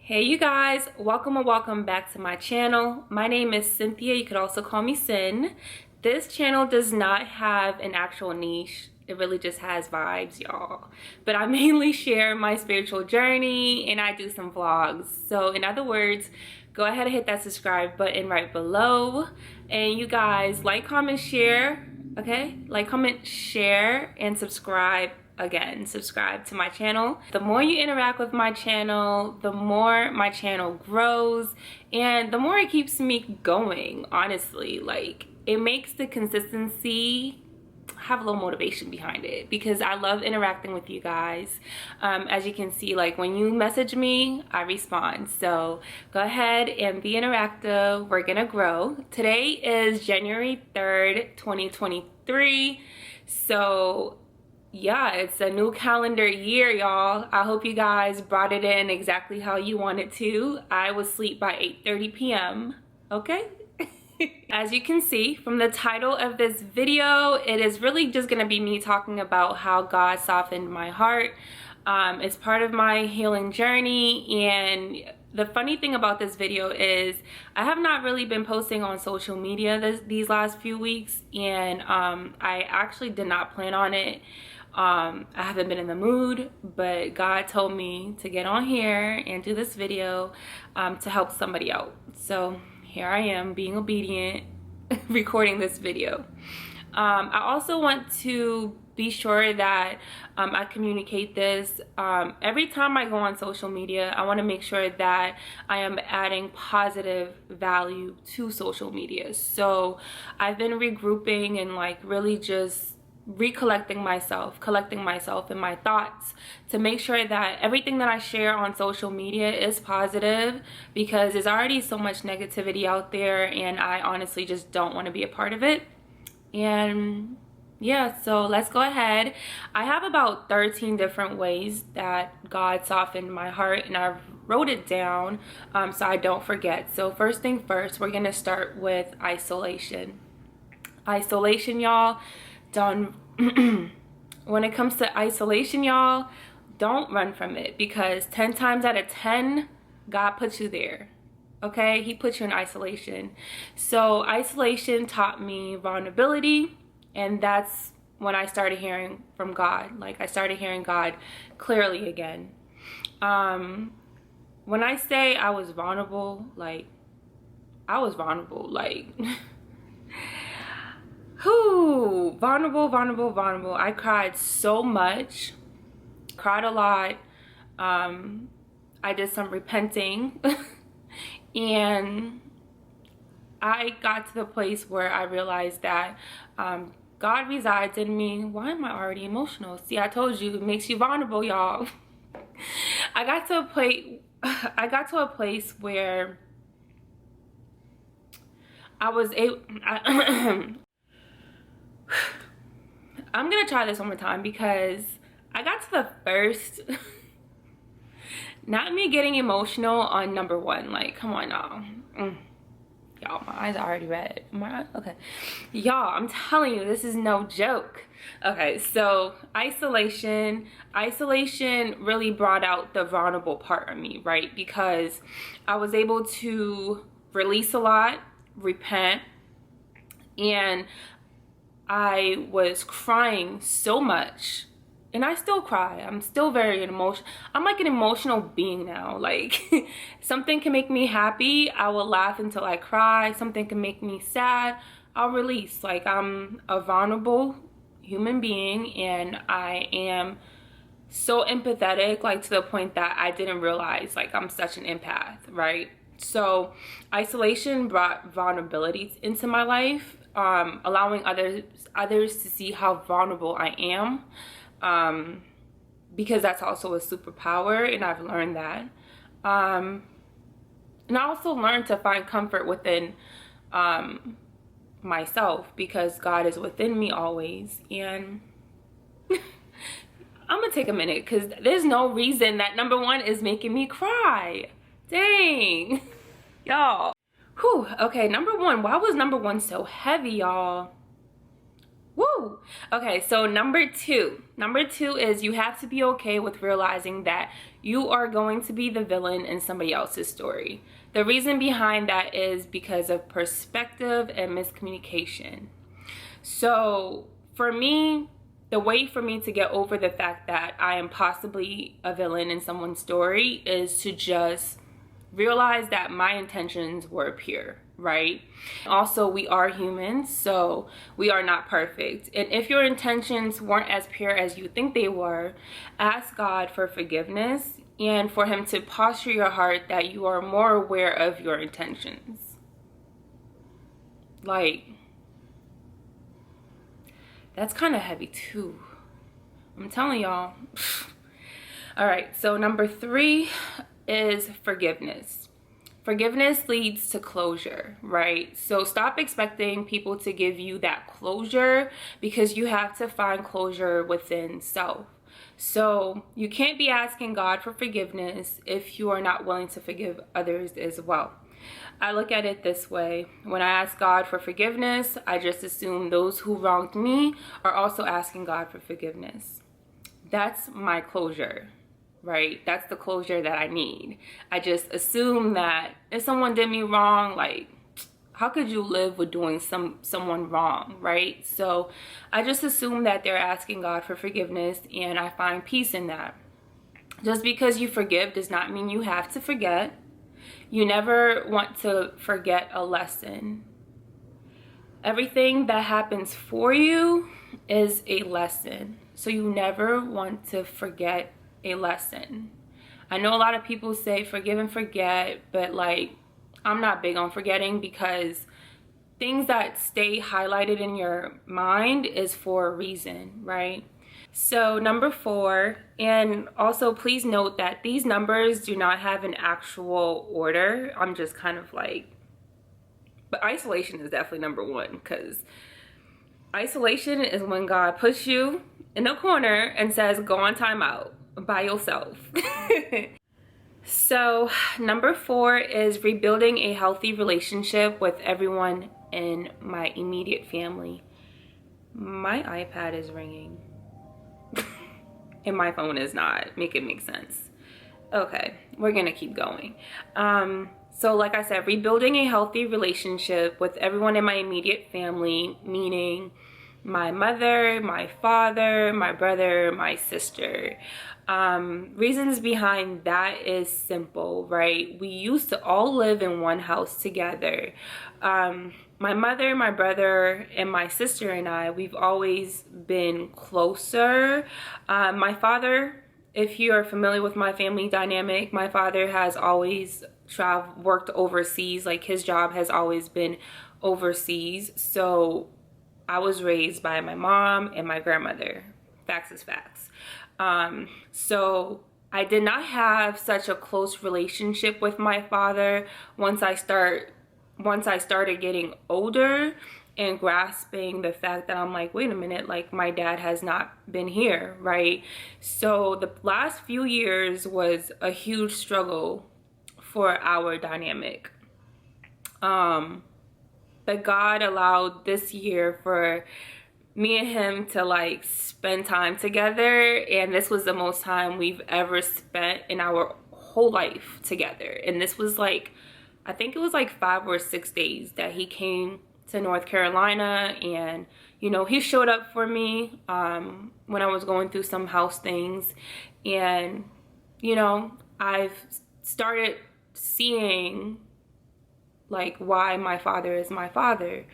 Hey you guys, welcome or welcome back to my channel. My name is Cynthia. You could also call me Sin. This channel does not have an actual niche. It really just has vibes, y'all. But I mainly share my spiritual journey and I do some vlogs. So in other words, go ahead and hit that subscribe button right below. And you guys, like, comment, share, okay? Like, comment, share, and subscribe. Again, subscribe to my channel. The more you interact with my channel, the more my channel grows and the more it keeps me going, honestly. Like, it makes the consistency have a little motivation behind it because I love interacting with you guys. As you can see, like, when you message me, I respond. So go ahead and be interactive. We're gonna grow. Today is January 3rd, 2023. So yeah, it's a new calendar year, y'all. I hope you guys brought it in exactly how you wanted to. I was asleep by 8:30 p.m. Okay? As you can see from the title of this video, it is really just gonna be me talking about how God softened my heart. It's part of my healing journey, and the funny thing about this video is I have not really been posting on social media these last few weeks, and I actually did not plan on it. I haven't been in the mood, but God told me to get on here and do this video to help somebody out. So here I am being obedient, recording this video. I also want to be sure that I communicate this. Every time I go on social media, I want to make sure that I am adding positive value to social media. So I've been regrouping and like really just collecting myself and my thoughts to make sure that everything that I share on social media is positive, because there's already so much negativity out there and I honestly just don't want to be a part of it. And yeah, so let's go ahead. I have about 13 different ways that God softened my heart, and I wrote it down so I don't forget. So first thing first, we're gonna start with isolation. Isolation, y'all. When it comes to isolation, y'all, don't run from it, because 10 times out of 10 God puts you there. Okay, he puts you in isolation. So isolation taught me vulnerability, and that's when I started hearing from God. Like, I started hearing God clearly again. When I say I was vulnerable, like, I was vulnerable, like whoo, vulnerable. I cried so much, cried a lot. I did some repenting and I got to the place where I realized that God resides in me. Why am I already emotional? See, I told you, it makes you vulnerable, y'all. I got to a place where I was able I'm gonna try this one more time, because I got to the first not me getting emotional on number one. Like, come on now. Y'all, my eyes are already red. Okay, y'all, I'm telling you, this is no joke. Okay, so isolation really brought out the vulnerable part of me, right? Because I was able to release a lot, repent, and I was crying so much, and I still cry. I'm still very emotional. I'm like an emotional being now. Like, something can make me happy, I will laugh until I cry. Something can make me sad, I'll release. Like, I'm a vulnerable human being, and I am so empathetic, like to the point that I didn't realize like I'm such an empath, right? So isolation brought vulnerability into my life, allowing others to see how vulnerable I am, because that's also a superpower, and I've learned that. And I also learned to find comfort within myself, because God is within me always. And I'm gonna take a minute, because there's no reason that number one is making me cry. Dang, y'all. Whew. Okay, number one. Why was number one so heavy, y'all? Woo! Okay, so number two. Number two is you have to be okay with realizing that you are going to be the villain in somebody else's story. The reason behind that is because of perspective and miscommunication. So for me, the way for me to get over the fact that I am possibly a villain in someone's story is to just realize that my intentions were pure, right? Also, we are humans, so we are not perfect. And if your intentions weren't as pure as you think they were, ask God for forgiveness and for him to posture your heart that you are more aware of your intentions. Like, that's kind of heavy too. I'm telling y'all. All right, so number three is forgiveness. Forgiveness leads to closure, right? So stop expecting people to give you that closure because you have to find closure within self. So you can't be asking God for forgiveness if you are not willing to forgive others as well. I look at it this way. When I ask God for forgiveness, I just assume those who wronged me are also asking God for forgiveness. That's my closure, right? That's the closure that I need. I just assume that if someone did me wrong, like, how could you live with doing someone wrong, right? So I just assume that they're asking God for forgiveness, and I find peace in that. Just because you forgive does not mean you have to forget. You never want to forget a lesson. Everything that happens for you is a lesson. So you never want to forget a lesson. I know a lot of people say forgive and forget, but like, I'm not big on forgetting because things that stay highlighted in your mind is for a reason, right? So number four, and also please note that these numbers do not have an actual order. I'm just kind of like, but isolation is definitely number one, because isolation is when God puts you in a corner and says, go on timeout by yourself. So number four is rebuilding a healthy relationship with everyone in my immediate family. My iPad is ringing. And my phone is not. Make it make sense. Okay, we're gonna keep going. So like I said, rebuilding a healthy relationship with everyone in my immediate family, meaning my mother, my father, my brother, my sister. Reasons behind that is simple, right? We used to all live in one house together. My mother, my brother, and my sister and I, we've always been closer. My father, if you are familiar with my family dynamic, my father has always worked overseas. Like, his job has always been overseas. So I was raised by my mom and my grandmother. Facts is facts. So I did not have such a close relationship with my father once I started getting older and grasping the fact that I'm like, wait a minute, like, my dad has not been here, right? So the last few years was a huge struggle for our dynamic. But God allowed this year for me and him to like spend time together, and this was the most time we've ever spent in our whole life together. And this was like, I think it was like 5 or 6 days that he came to North Carolina, and you know, he showed up for me when I was going through some house things. And you know, I've started seeing like why my father is my father.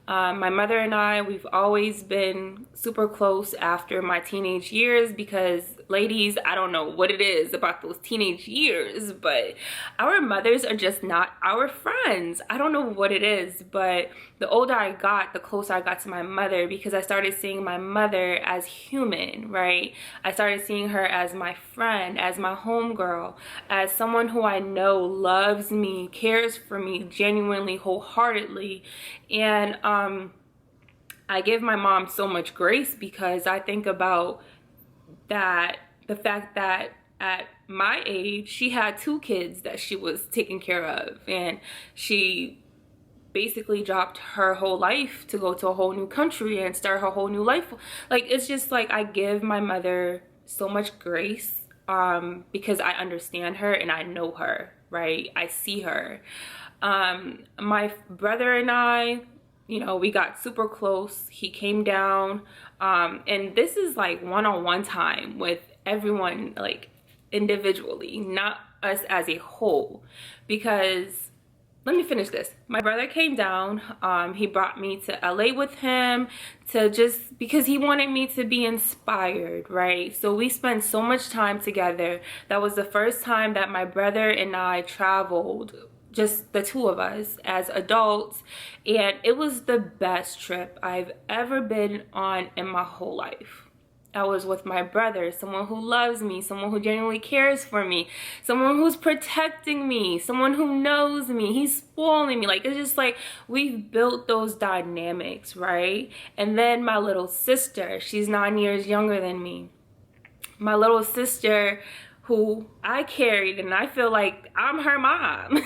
My mother and I, we've always been super close after my teenage years because, ladies, I don't know what it is about those teenage years, but our mothers are just not our friends. I don't know what it is, but the older I got, the closer I got to my mother, because I started seeing my mother as human, right? I started seeing her as my friend, as my homegirl, as someone who I know loves me, cares for me genuinely, wholeheartedly. And I give my mom so much grace because I think about that, the fact that at my age, she had 2 kids that she was taking care of, and she basically dropped her whole life to go to a whole new country and start her whole new life. Like, it's just like, I give my mother so much grace because I understand her and I know her, right? I see her. My brother and I, you know, we got super close. He came down, and this is like one-on-one time with everyone, like individually, not us as a whole. Because let me finish this. My brother came down. He brought me to LA with him to just because he wanted me to be inspired, right? So we spent so much time together. That was the first time that my brother and I traveled, just the two of us as adults, and it was the best trip I've ever been on in my whole life. I was with my brother, someone who loves me, someone who genuinely cares for me, someone who's protecting me, someone who knows me. He's spoiling me. Like, it's just like we've built those dynamics, right? And then my little sister, she's 9 years younger than me. My little sister, who I carried, and I feel like I'm her mom,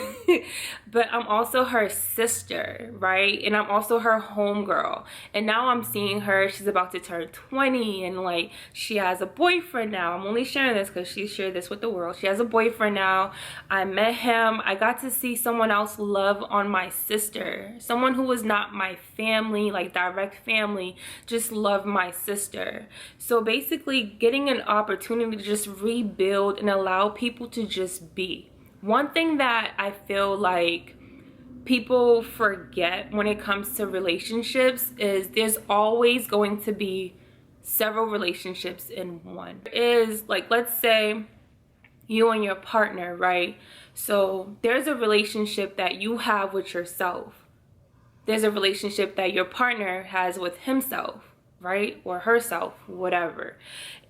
but I'm also her sister, right? And I'm also her homegirl. And now I'm seeing her, she's about to turn 20, and like, she has a boyfriend now. I'm only sharing this because she shared this with the world. She has a boyfriend now. I met him. I got to see someone else love on my sister. Someone who was not my family, like direct family, just love my sister. So basically getting an opportunity to just rebuild and allow people to just be. One thing that I feel like people forget when it comes to relationships is there's always going to be several relationships in one. Is like, let's say you and your partner, right? So there's a relationship that you have with yourself. There's a relationship that your partner has with himself, right? Or herself, whatever.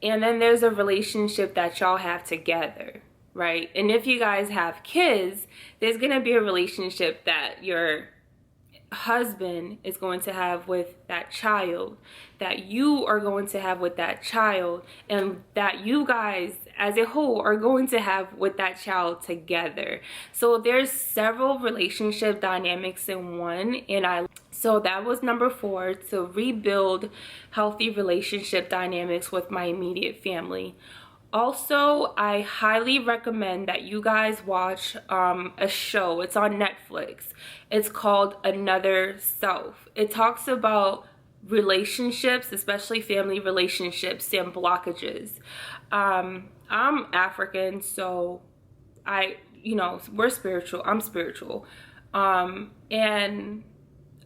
And then there's a relationship that y'all have together, right? And if you guys have kids, there's gonna be a relationship that your husband is going to have with that child, that you are going to have with that child, and that you guys as a whole are going to have with that child together. So there's several relationship dynamics in one, and so that was number 4, to rebuild healthy relationship dynamics with my immediate family. Also, I highly recommend that you guys watch a show. It's on Netflix. It's called Another Self. It talks about relationships, especially family relationships and blockages. I'm African, so we're spiritual. I'm spiritual. And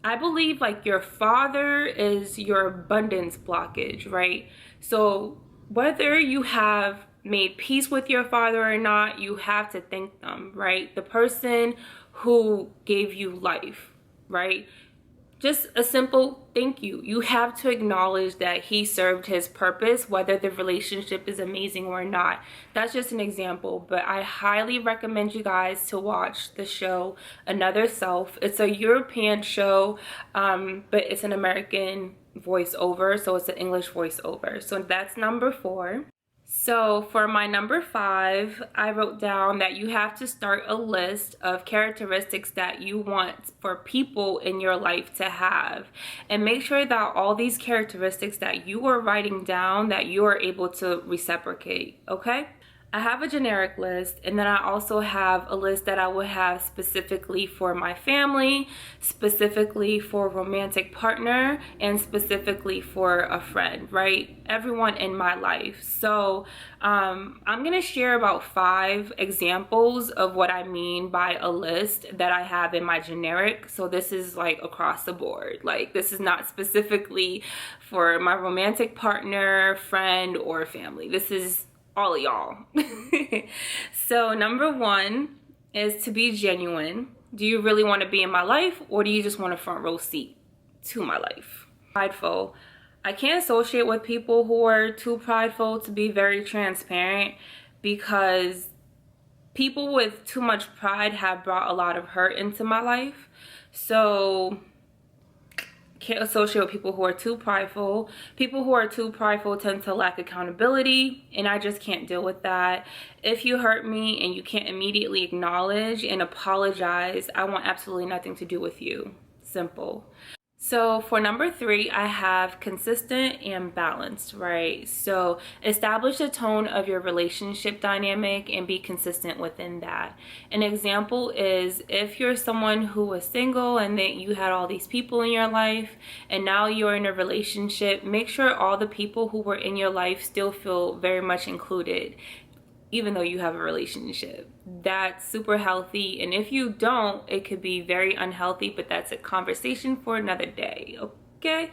I believe like your father is your abundance blockage, right? So whether you have made peace with your father or not, you have to thank them, right? The person who gave you life, right? Just a simple thank you. You have to acknowledge that he served his purpose, whether the relationship is amazing or not. That's just an example, but I highly recommend you guys to watch the show Another Self. It's a European show, but it's an American voiceover, so it's an English voiceover. So that's number 4. So for my number 5, I wrote down that you have to start a list of characteristics that you want for people in your life to have, and make sure that all these characteristics that you are writing down, that you are able to reciprocate, okay? I have a generic list, and then I also have a list that I would have specifically for my family, specifically for a romantic partner, and specifically for a friend, right? Everyone in my life. So I'm gonna share about 5 examples of what I mean by a list that I have in my generic. So this is like across the board. Like, this is not specifically for my romantic partner, friend, or family. This is all of y'all. So number 1 is to be genuine. Do you really want to be in my life, or do you just want a front row seat to my life? Prideful. I can't associate with people who are too prideful, to be very transparent, because people with too much pride have brought a lot of hurt into my life. So can't associate with people who are too prideful. People who are too prideful tend to lack accountability, and I just can't deal with that. If you hurt me and you can't immediately acknowledge and apologize, I want absolutely nothing to do with you. simple. So for number 3, I have consistent and balanced, right? So establish the tone of your relationship dynamic and be consistent within that. An example is if you're someone who was single and that you had all these people in your life and now you're in a relationship, make sure all the people who were in your life still feel very much included, even though you have a relationship. That's super healthy. And if you don't, it could be very unhealthy, but that's a conversation for another day, okay?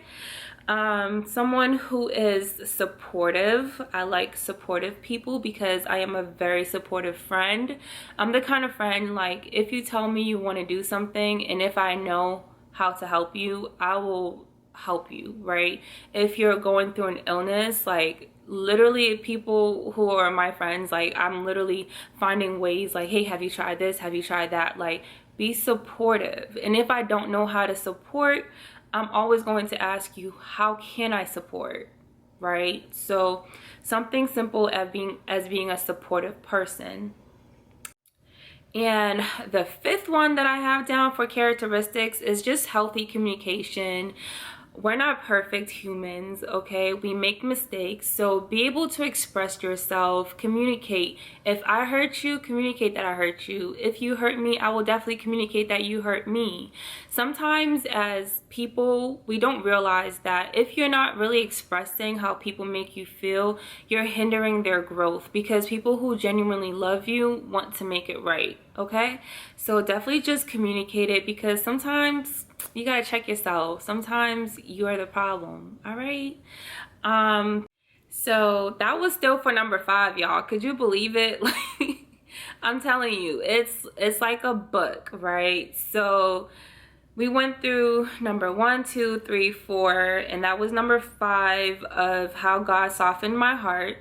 Someone who is supportive. I like supportive people because I am a very supportive friend. I'm the kind of friend, like, if you tell me you want to do something and if I know how to help you, I will help you, right? If you're going through an illness, like, literally people who are my friends, like, I'm literally finding ways, like, hey, have you tried this, have you tried that? Like, be supportive. And if I don't know how to support, I'm always going to ask you, how can I support, right? So something simple as being a supportive person. And the 5th one that I have down for characteristics is just healthy communication. We're not perfect humans, okay? We make mistakes, so be able to express yourself, communicate. If I hurt you, communicate that I hurt you. If you hurt me, I will definitely communicate that you hurt me. Sometimes as people, we don't realize that if you're not really expressing how people make you feel, you're hindering their growth, because people who genuinely love you want to make it right, okay? So definitely just communicate it, because sometimes you gotta check yourself. Sometimes you are the problem, all right? So that was still for number 5, y'all. Could you believe it? Like, I'm telling you, it's like a book, right? So we went through number 1, 2, 3, 4, and that was number 5 of how God softened my heart.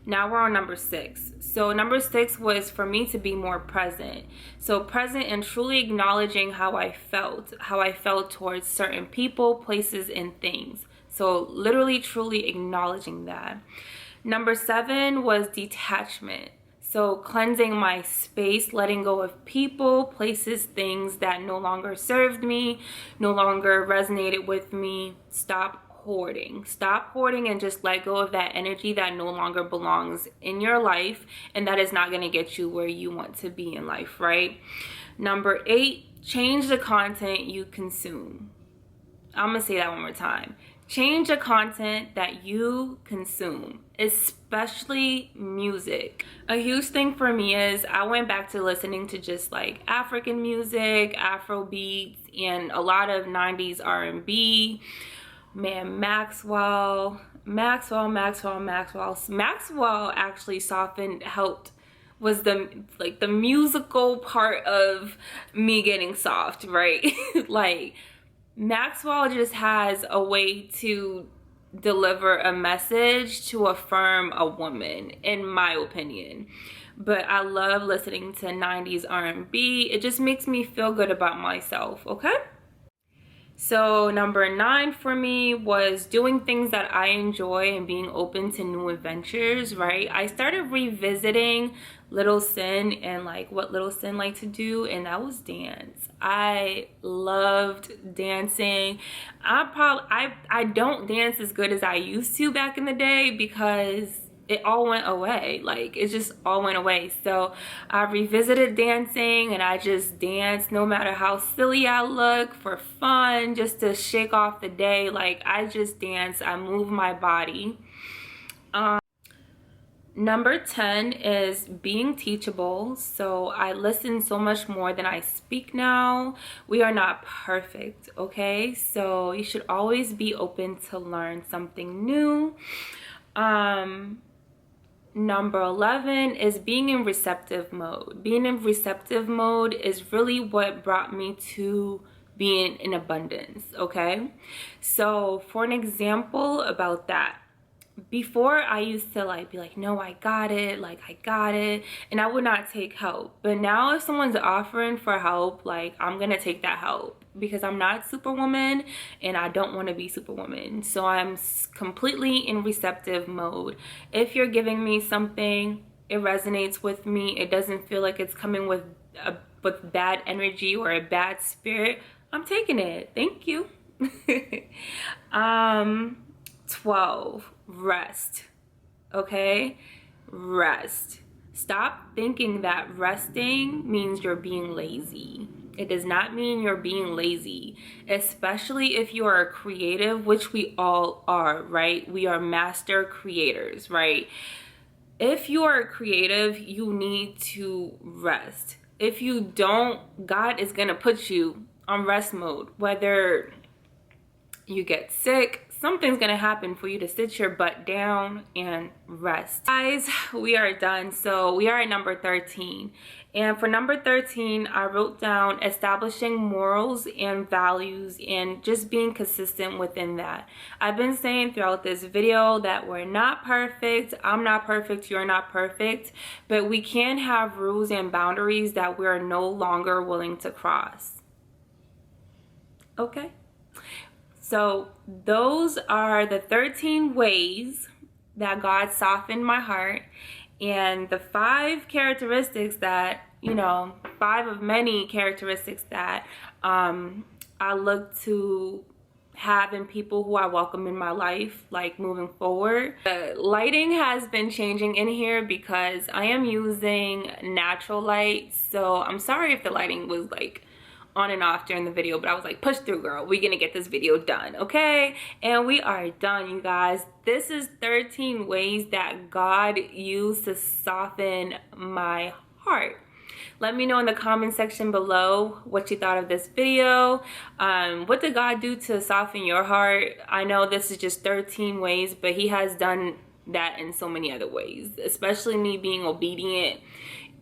Now we're on number 6. So number 6 was for me to be more present. So present and truly acknowledging how I felt towards certain people, places, and things. So literally, truly acknowledging that. Number 7 was detachment. So cleansing my space, letting go of people, places, things that no longer served me, no longer resonated with me. Stop hoarding and just let go of that energy that no longer belongs in your life and that is not going to get you where you want to be in life, right? Number 8, change the content you consume. I'm gonna say that one more time. Change the content that you consume, especially music. A huge thing for me is I went back to listening to just like African music, Afro beats, and a lot of 90s R&B. Man, Maxwell actually was the musical part of me getting soft, right? Like, Maxwell just has a way to deliver a message to affirm a woman, in my opinion. But I love listening to 90s R&B. It just makes me feel good about myself, okay? So number 9 for me was doing things that I enjoy and being open to new adventures, right? I started revisiting Little Sin and like what Little Sin liked to do, and that was dance. I loved dancing. I don't dance as good as I used to back in the day because it all went away. Like, it just all went away. So I revisited dancing and I just danced no matter how silly I look, for fun, just to shake off the day. Like, I just dance, I move my body. Number 10 is being teachable. So I listen so much more than I speak now. We are not perfect, okay? So you should always be open to learn something new. Number 11 is being in receptive mode. Being in receptive mode is really what brought me to being in abundance, okay? So for an example about that, before I used to like be like, no, I got it, and I would not take help. But now if someone's offering for help, like, I'm gonna take that help, because I'm not Superwoman and I don't want to be Superwoman. So I'm completely in receptive mode. If you're giving me something, it resonates with me, it doesn't feel like it's coming with bad energy or a bad spirit, I'm taking it. Thank you. 12, rest. Okay? Rest. Stop thinking that resting means you're being lazy. It does not mean you're being lazy, especially if you are a creative, which we all are, right? We are master creators, right? If you are a creative, you need to rest. If you don't, God is gonna put you on rest mode. Whether you get sick, something's gonna happen for you to sit your butt down and rest. Guys, we are done. So we are at number 13. And for number 13, I wrote down establishing morals and values and just being consistent within that. I've been saying throughout this video that we're not perfect. I'm not perfect. You're not perfect. But we can have rules and boundaries that we're no longer willing to cross. Okay? So those are the 13 ways that God softened my heart, and the 5 characteristics that, you know, 5 of many characteristics that I look to have in people who I welcome in my life, like moving forward. The lighting has been changing in here because I am using natural light, so I'm sorry if the lighting was like on and off during the video, but I was like, push through, girl, we're gonna get this video done, okay? And we are done, you guys. This is 13 ways that God used to soften my heart. Let me know in the comment section below what you thought of this video. What did God do to soften your heart? I know this is just 13 ways, but he has done that in so many other ways, especially me being obedient.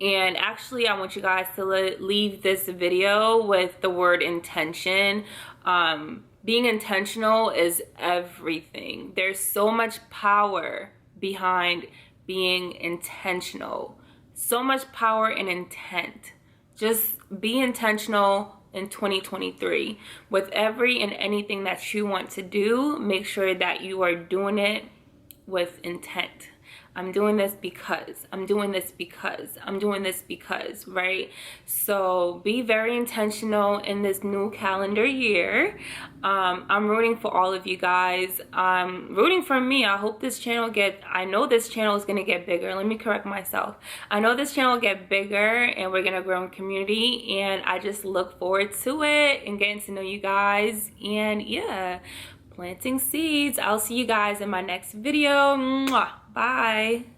And actually, I want you guys to leave this video with the word intention. Being intentional is everything. There's so much power behind being intentional. So much power and intent. Just be intentional in 2023. With every and anything that you want to do, make sure that you are doing it with intent. I'm doing this because, I'm doing this because, I'm doing this because, right? So be very intentional in this new calendar year. I'm rooting for all of you guys. Rooting for me. I hope this channel I know this channel is going to get bigger. Let me correct myself. I know this channel will get bigger and we're going to grow in community, and I just look forward to it and getting to know you guys. And yeah, planting seeds. I'll see you guys in my next video. Mwah. Bye.